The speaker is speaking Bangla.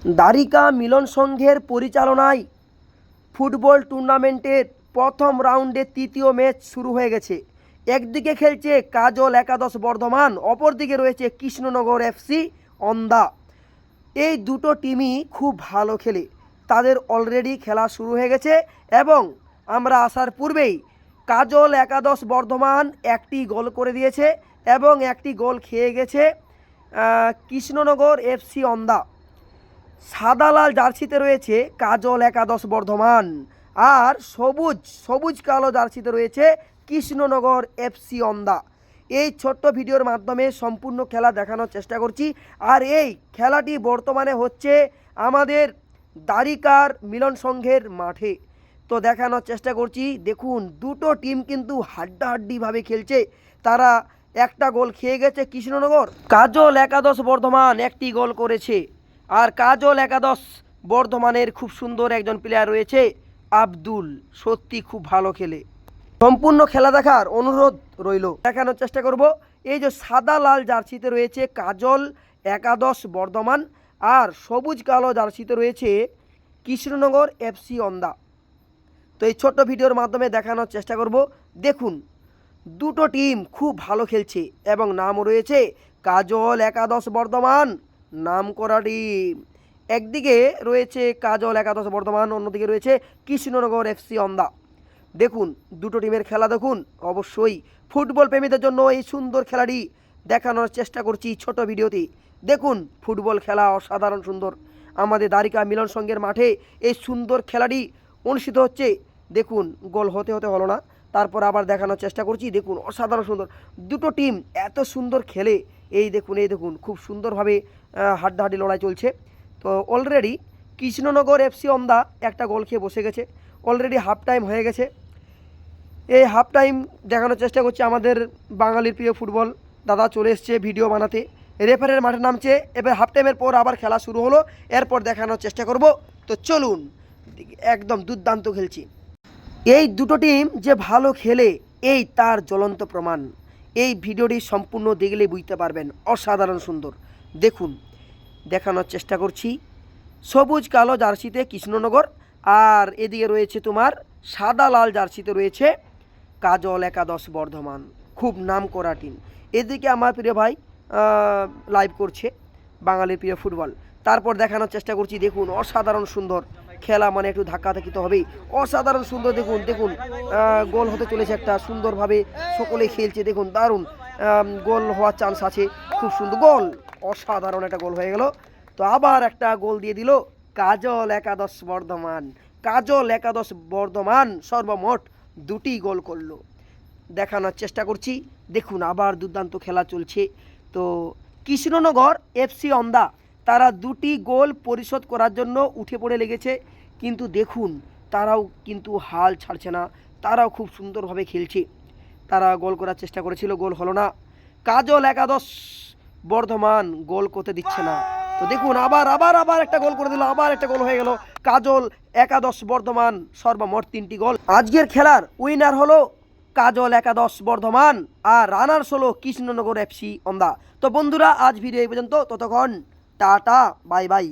দ্বারিকা মিলন সংঘের পরিচালনায় ফুটবল টুর্নামেন্টের প্রথম রাউন্ডে তৃতীয় ম্যাচ শুরু হয়ে গেছে। একদিকে খেলছে কাজল একাদশ বর্ধমান, অপরদিকে রয়েছে কৃষ্ণনগর এফসি অন্দা। এই দুটো টিমই খুব ভালো খেলে, তাদের অলরেডি খেলা শুরু হয়ে গেছে এবং আমরা আসার পূর্বেই কাজল একাদশ বর্ধমান একটি গোল করে দিয়েছে এবং একটি গোল খেয়ে গেছে কৃষ্ণনগর এফসি অন্দা। সাদা লাল জার্সিতে রয়েছে কাজল একাদশ বর্ধমান আর সবুজ সবুজ কালো জার্সিতে রয়েছে কৃষ্ণনগর এফসি অন্দা। এই ছোট্ট ভিডিওর মাধ্যমে সম্পূর্ণ খেলা দেখানোর চেষ্টা করছি। আর এই খেলাটি বর্তমানে হচ্ছে আমাদের দ্বারিকার মিলন সংঘের মাঠে। তো দেখানোর চেষ্টা করছি। দেখুন, দুটো টিম কিন্তু হাড্ডাহাড্ডিভাবে খেলছে। তারা একটা গোল খেয়ে গেছে কৃষ্ণনগর, কাজল একাদশ বর্ধমান একটি গোল করেছে। আর কাজল একাদশ বর্ধমানের খুব সুন্দর একজন প্লেয়ার রয়েছে আব্দুল, সত্যি খুব ভালো খেলে। সম্পূর্ণ খেলা দেখার অনুরোধ রইল, দেখানোর চেষ্টা করব। এই যে সাদা লাল জার্সিতে রয়েছে কাজল একাদশ বর্ধমান আর সবুজ কালো জার্সিতে রয়েছে কৃষ্ণনগর এফসি অন্দা। তো এই ছোট্ট ভিডিওর মাধ্যমে দেখানোর চেষ্টা করব। দেখুন, দুটো টিম খুব ভালো খেলছে এবং নাম রয়েছে কাজল একাদশ বর্ধমান, নাম করা টিম। একদিকে রয়েছে কাজল একাদশ বর্ধমান, অন্যদিকে রয়েছে কৃষ্ণনগর এফসি অন্দা। দেখুন দুটো টিমের খেলা দেখুন। অবশ্যই ফুটবল প্রেমীদের জন্য এই সুন্দর খেলাটি দেখানোর চেষ্টা করছি ছোট ভিডিওতে। দেখুন ফুটবল খেলা অসাধারণ সুন্দর। আমাদের দ্বারিকা মিলন সংঘের মাঠে এই সুন্দর খেলাটি অনুষ্ঠিত হচ্ছে। দেখুন গোল হতে হতে হলো না, তারপর আবার দেখানোর চেষ্টা করছি। দেখুন অসাধারণ সুন্দর, দুটো টিম এত সুন্দর খেলে। এই দেখুন খুব সুন্দরভাবে হাড্ডাহাড্ডি লড়াই চলছে। তো অলরেডি কৃষ্ণনগর এফসি অন্দা একটা গোল খেয়ে বসে গেছে। অলরেডি হাফ টাইম হয়ে গেছে। এই হাফ টাইম দেখানোর চেষ্টা করছি। আমাদের বাঙালির প্রিয় ফুটবল দাদা চলে এসছে ভিডিও বানাতে। রেফারের মাঠে নামছে। এবার হাফ টাইমের পর আবার খেলা শুরু হলো, এরপর দেখানোর চেষ্টা করব। তো চলুন, একদম দুর্দান্ত খেলছি। এই দুটো টিম যে ভালো খেলে এই তার জ্বলন্ত প্রমাণ। এই ভিডিওটি সম্পূর্ণ দেখলে বুঝতে পারবেন, অসাধারণ সুন্দর। দেখুন দেখানোর চেষ্টা করছি। সবুজ কালো জার্সিতে কৃষ্ণনগর আর এদিকে রয়েছে তোমার সাদা লাল জার্সিতে রয়েছে কাজল একাদশ বর্ধমান, খুব নাম করা টিম। এদিকে আমার প্রিয় ভাই লাইভ করছে বাঙালির প্রিয় ফুটবল। তারপর দেখানোর চেষ্টা করছি। দেখুন অসাধারণ সুন্দর খেলা, মানে একটু ধাক্কাধাক্কি তো হবেই। অসাধারণ সুন্দর দেখুন গোল হতে চলেছে একটা, সুন্দরভাবে সকলে খেলছে। দেখুন দারুণ গোল হওয়ার চান্স আছে, খুব সুন্দর গোল, অসাধারণ একটা গোল হয়ে গেল। তো আবার একটা গোল দিয়ে দিল কাজল একাদশ বর্ধমান। কাজল একাদশ বর্ধমান সর্বমোট দুটি গোল করলো। দেখানোর চেষ্টা করছি। দেখুন আবার দুর্দান্ত খেলা চলছে। তো কৃষ্ণনগর এফসি অন্দা তারা দুটি গোল পরিশোধ করার জন্য উঠে পড়ে লেগেছে, কিন্তু দেখুন তারাও কিন্তু হাল ছাড়ছে না, তারাও খুব সুন্দরভাবে খেলছে। তারা গোল করার চেষ্টা করেছিল, গোল হলো না। কাজল একাদশ বর্ধমান গোল করতে দিচ্ছে না। তো দেখুন আবার আবার আবার একটা গোল করে দিল, আবার একটা গোল হয়ে গেল। কাজল একাদশ বর্ধমান সর্বমোট 3টি গোল। আজকের খেলার উইনার হলো কাজল একাদশ বর্ধমান আর রানার্স হলো কৃষ্ণনগর এফসি অন্দা। তো বন্ধুরা আজ ভিডিও এই পর্যন্ত, ততক্ষণ টাটা বাই বাই।